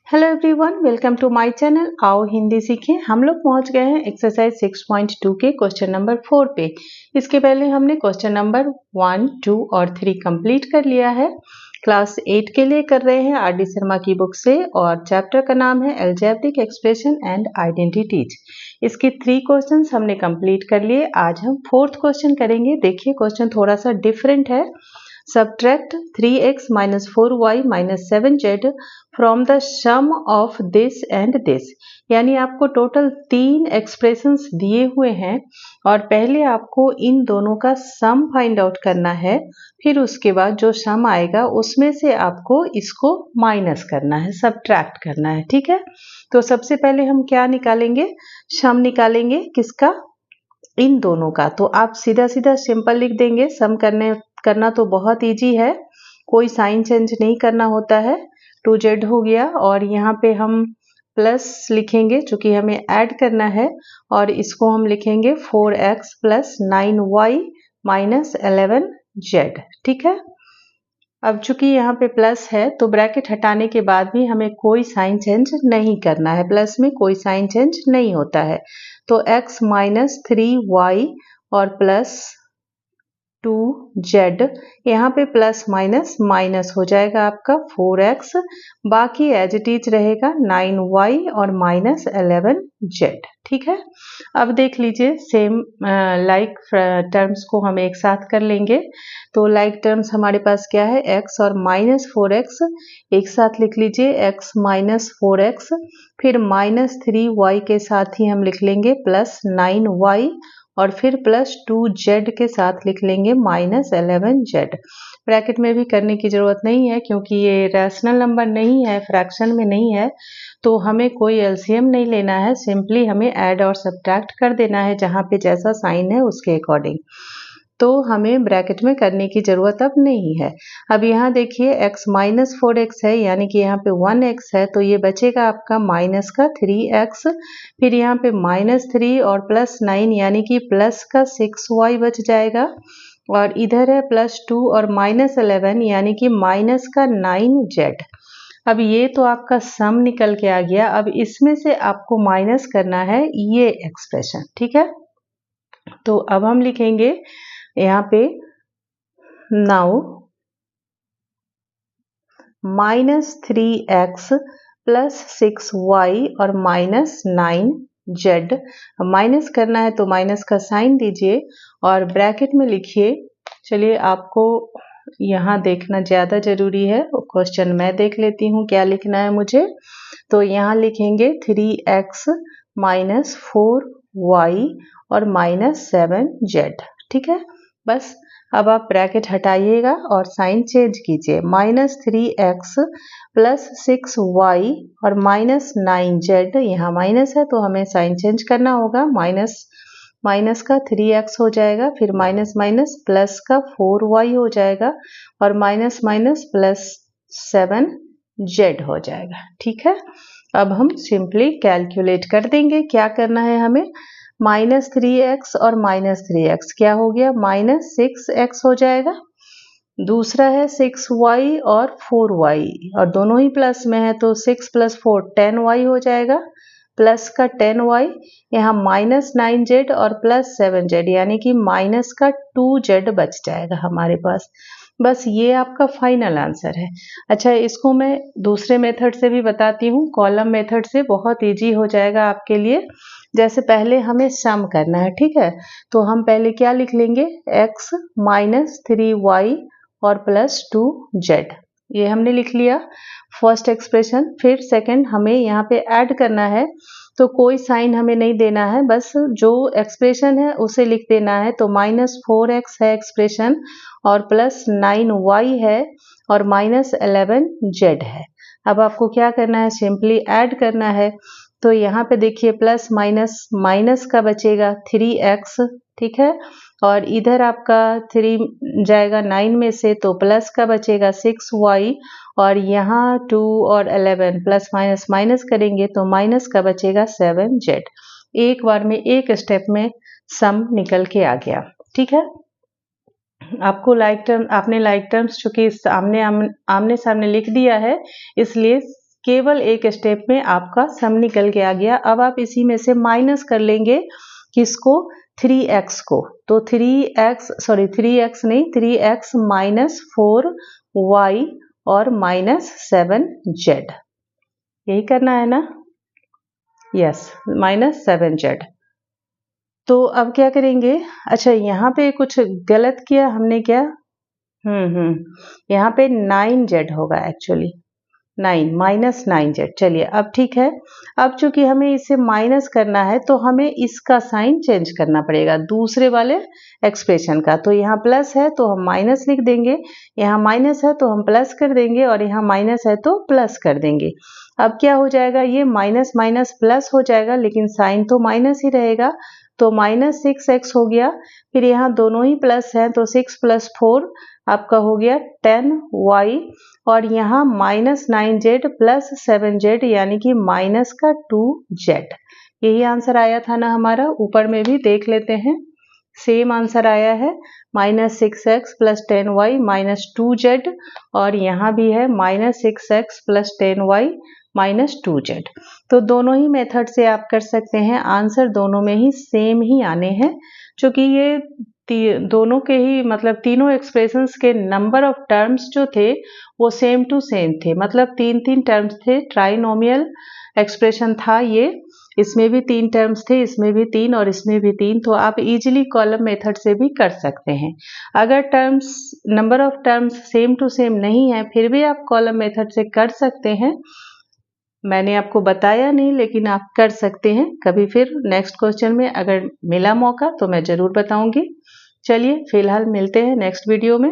Hello everyone, welcome to my channel. आओ हिंदी सीखें। हम लोग पहुंच गए हैं एक्सरसाइज 6.2 के क्वेश्चन नंबर 4 पे। इसके पहले हमने क्वेश्चन नंबर 1, 2 और 3 कंप्लीट कर लिया है। क्लास 8 के लिए कर रहे हैं आर डी शर्मा की बुक से और चैप्टर का नाम है अलजेब्रिक एक्सप्रेशन एंड आइडेंटिटीज। इसके 3 क्वेश्चंस हमने कंप्लीट कर लिए। आज हम 4th क्वेश्चन करेंगे। देखिए क्वेश्चन थोड़ा सा डिफरेंट है। Subtract 3x minus 4y minus 7z from the sum of this and this। यानी आपको टोटल 3 एक्सप्रेशंस दिए हुए हैं और पहले आपको इन दोनों का सम फाइंड आउट करना है। फिर उसके बाद जो सम आएगा उसमें से आपको इसको माइनस करना है, सब्ट्रैक्ट करना है। ठीक है, तो सबसे पहले हम क्या निकालेंगे? सम निकालेंगे। किसका? इन दोनों का। तो आप सीधा सीधा सिंपल लिख देंगे। सम करना तो बहुत इजी है, कोई साइन चेंज नहीं करना होता है। 2z हो गया और यहाँ पे हम प्लस लिखेंगे चूंकि हमें ऐड करना है और इसको हम लिखेंगे 4x plus 9y minus 11z। ठीक है, अब चूंकि यहाँ पे प्लस है तो ब्रैकेट हटाने के बाद भी हमें कोई साइन चेंज नहीं करना है। प्लस में कोई साइन चेंज नहीं होता है। तो x माइनस 3y और प्लस 2z, यहाँ पे प्लस माइनस माइनस हो जाएगा आपका 4x, बाकी एज इट इज रहेगा 9y और माइनस 11z। ठीक है, अब देख लीजिए सेम लाइक टर्म्स को हम एक साथ कर लेंगे। तो लाइक टर्म्स हमारे पास क्या है? x और माइनस 4x एक साथ लिख लीजिए, x माइनस 4x, फिर माइनस 3y के साथ ही हम लिख लेंगे प्लस 9y और फिर प्लस 2z के साथ लिख लेंगे माइनस 11z। ब्रैकेट में भी करने की जरूरत नहीं है क्योंकि ये रैशनल नंबर नहीं है, फ्रैक्शन में नहीं है, तो हमें कोई एलसीएम नहीं लेना है। सिंपली हमें ऐड और सब्ट्रैक्ट कर देना है जहाँ पे जैसा साइन है उसके अकॉर्डिंग। तो हमें ब्रैकेट में करने की जरूरत अब नहीं है। अब यहाँ देखिए x माइनस 4x है यानी कि यहाँ पे 1x है, तो ये बचेगा आपका माइनस का 3x, फिर यहाँ पे माइनस 3 और प्लस 9 यानी कि प्लस का 6y बच जाएगा, और इधर है प्लस 2 और माइनस 11 यानी कि माइनस का 9z। अब ये तो आपका सम निकल के आ गया। अब इसमें से आपको माइनस करना है ये एक्सप्रेशन। ठीक है, तो अब हम लिखेंगे यहाँ पे now minus 3x plus 6y और माइनस 9z। माइनस करना है तो माइनस का साइन दीजिए और ब्रैकेट में लिखिए। चलिए, आपको यहाँ देखना ज़्यादा ज़रूरी है। क्वेश्चन मैं देख लेती हूँ क्या लिखना है मुझे। तो यहाँ लिखेंगे 3x माइनस 4y और माइनस 7z। ठीक है, बस अब आप ब्रैकेट हटाइएगा और साइन चेंज कीजिए। माइनस 3x प्लस 6y और माइनस 9z, यहाँ माइनस है तो हमें साइन चेंज करना होगा। माइनस का 3x हो जाएगा, फिर माइनस माइनस प्लस का 4y हो जाएगा और माइनस माइनस प्लस 7z हो जाएगा। ठीक है, अब हम सिंपली कैलकुलेट कर देंगे। क्या करना है हमें? माइनस 3x और माइनस 3x क्या हो गया? माइनस 6x हो जाएगा। दूसरा है 6y और 4y और दोनों ही प्लस में है तो 6 प्लस 4 10y हो जाएगा, प्लस का 10y, यहाँ माइनस 9z और प्लस 7z यानी कि माइनस का 2z बच जाएगा हमारे पास। बस ये आपका फाइनल आंसर है। अच्छा, इसको मैं दूसरे मेथड से भी बताती हूँ। कॉलम मेथड से बहुत इजी हो जाएगा आपके लिए। जैसे पहले हमें सम करना है, ठीक है, तो हम पहले क्या लिख लेंगे? x माइनस 3y और प्लस 2z, ये हमने लिख लिया फर्स्ट एक्सप्रेशन। फिर सेकंड हमें यहाँ पे ऐड करना है, तो कोई साइन हमें नहीं देना है, बस जो एक्सप्रेशन है उसे लिख देना है। तो माइनस 4x है एक्सप्रेशन और प्लस 9y है और माइनस 11z है। अब आपको क्या करना है? सिंपली ऐड करना है। तो यहाँ पे देखिए प्लस माइनस माइनस का बचेगा 3x, ठीक है, और इधर आपका 3 जाएगा 9 में से तो प्लस का बचेगा 6y, और यहाँ 2 और 11 प्लस माइनस माइनस करेंगे तो माइनस का बचेगा 7z। एक बार में एक स्टेप में सम निकल के आ गया। ठीक है, आपको आपने लाइक टर्म्स चूंकि आमने सामने लिख दिया है, इसलिए केवल एक स्टेप में आपका सम निकल के आ गया। अब आप इसी में से माइनस कर लेंगे किसको, 3x को। तो 3x नहीं, 3x माइनस 4y और माइनस 7z, यही करना है ना, यस, माइनस 7z। तो अब क्या करेंगे, अच्छा यहाँ पे कुछ गलत किया हमने क्या, यहाँ पे 9z होगा एक्चुअली, 9 माइनस 9z। चलिए अब ठीक है। अब चूंकि हमें इसे माइनस करना है तो हमें इसका साइन चेंज करना पड़ेगा दूसरे वाले एक्सप्रेशन का। तो यहाँ प्लस है तो हम माइनस लिख देंगे, यहाँ माइनस है तो हम प्लस कर देंगे, और यहाँ माइनस है तो प्लस कर देंगे। अब क्या हो जाएगा, ये माइनस माइनस प्लस हो जाएगा, लेकिन साइन तो माइनस ही रहेगा। तो माइनस 6x हो गया। फिर यहाँ दोनों ही प्लस हैं तो 6 + 4 आपका हो गया 10y, और यहाँ माइनस 9z प्लस 7z यानी कि माइनस का 2z। यही आंसर आया था ना हमारा। ऊपर में भी देख लेते हैं, सेम आंसर आया है, minus 6x plus 10y minus 2z, और यहाँ भी है minus 6x plus 10y minus 2z। तो दोनों ही मेथड से आप कर सकते हैं, आंसर दोनों में ही सेम ही आने हैं, क्योंकि ये दोनों के ही मतलब तीनों एक्सप्रेशंस के नंबर ऑफ टर्म्स जो थे वो सेम टू सेम थे, मतलब 3 टर्म्स थे। ट्राइनोमियल एक्सप्रेशन था ये, इसमें भी 3 टर्म्स थे, इसमें भी 3 और इसमें भी 3। तो आप इजीली कॉलम मेथड से भी कर सकते हैं। अगर number of terms same to same नहीं है फिर भी आप कॉलम मेथड से कर सकते हैं। मैंने आपको बताया नहीं, लेकिन आप कर सकते हैं। कभी फिर नेक्स्ट क्वेश्चन में अगर मिला मौका तो मैं ज़रूर बताऊंगी। चलिए फिलहाल मिलते हैं नेक्स्ट वीडियो में।